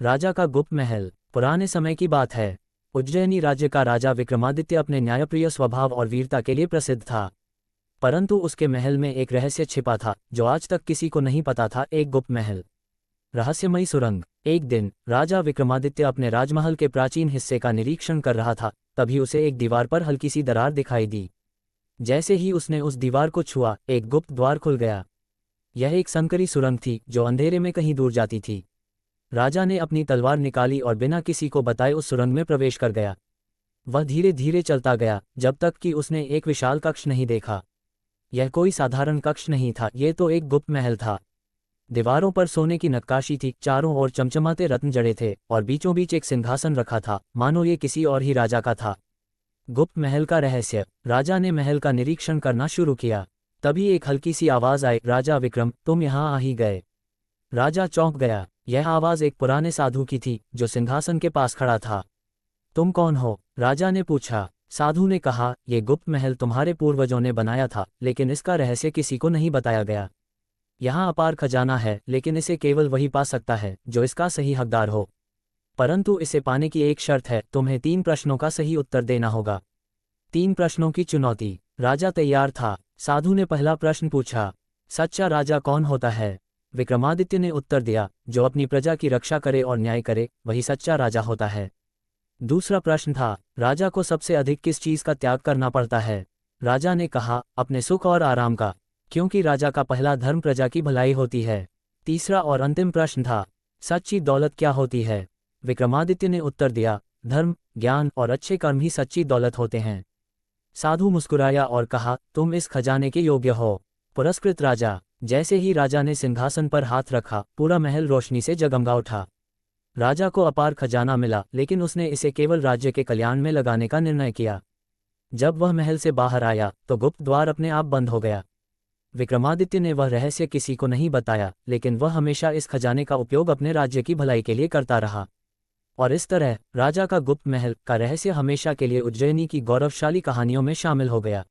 राजा का गुप्त महल। पुराने समय की बात है। उज्जैनी राज्य का राजा विक्रमादित्य अपने न्यायप्रिय स्वभाव और वीरता के लिए प्रसिद्ध था। परंतु उसके महल में एक रहस्य छिपा था जो आज तक किसी को नहीं पता था। एक गुप्त महल, रहस्यमयी सुरंग। एक दिन राजा विक्रमादित्य अपने राजमहल के प्राचीन हिस्से का निरीक्षण कर रहा था, तभी उसे एक दीवार पर हल्की सी दरार दिखाई दी। जैसे ही उसने उस दीवार को छुआ, एक गुप्त द्वार खुल गया। यह एक संकरी सुरंग थी जो अंधेरे में कहीं दूर जाती थी। राजा ने अपनी तलवार निकाली और बिना किसी को बताए उस सुरंग में प्रवेश कर गया। वह धीरे धीरे चलता गया जब तक कि उसने एक विशाल कक्ष नहीं देखा। यह कोई साधारण कक्ष नहीं था, ये तो एक गुप्त महल था। दीवारों पर सोने की नक्काशी थी, चारों ओर चमचमाते रत्न जड़े थे और बीचों बीच एक सिंहासन रखा था, मानो ये किसी और ही राजा का था। गुप्त महल का रहस्य। राजा ने महल का निरीक्षण करना शुरू किया। तभी एक हल्की सी आवाज आई, राजा विक्रम, तुम यहाँ आ ही गए। राजा चौंक गया। यह आवाज एक पुराने साधु की थी जो सिंहासन के पास खड़ा था। तुम कौन हो? राजा ने पूछा। साधु ने कहा, ये गुप्त महल तुम्हारे पूर्वजों ने बनाया था, लेकिन इसका रहस्य किसी को नहीं बताया गया। यहाँ अपार खजाना है, लेकिन इसे केवल वही पा सकता है जो इसका सही हकदार हो। परंतु इसे पाने की एक शर्त है, तुम्हें 3 प्रश्नों का सही उत्तर देना होगा। 3 प्रश्नों की चुनौती। राजा तैयार था। साधु ने पहला प्रश्न पूछा, सच्चा राजा कौन होता है? विक्रमादित्य ने उत्तर दिया, जो अपनी प्रजा की रक्षा करे और न्याय करे, वही सच्चा राजा होता है। दूसरा प्रश्न था, राजा को सबसे अधिक किस चीज का त्याग करना पड़ता है? राजा ने कहा, अपने सुख और आराम का, क्योंकि राजा का पहला धर्म प्रजा की भलाई होती है। तीसरा और अंतिम प्रश्न था, सच्ची दौलत क्या होती है? विक्रमादित्य ने उत्तर दिया, धर्म, ज्ञान और अच्छे कर्म ही सच्ची दौलत होते हैं। साधु मुस्कुराया और कहा, तुम इस खजाने के योग्य हो। पुरस्कृत राजा। जैसे ही राजा ने सिंहासन पर हाथ रखा, पूरा महल रोशनी से जगमगा उठा। राजा को अपार खजाना मिला, लेकिन उसने इसे केवल राज्य के कल्याण में लगाने का निर्णय किया। जब वह महल से बाहर आया तो गुप्त द्वार अपने आप बंद हो गया। विक्रमादित्य ने वह रहस्य किसी को नहीं बताया, लेकिन वह हमेशा इस खजाने का उपयोग अपने राज्य की भलाई के लिए करता रहा। और इस तरह राजा का गुप्त महल का रहस्य हमेशा के लिए उज्जैनी की गौरवशाली कहानियों में शामिल हो गया।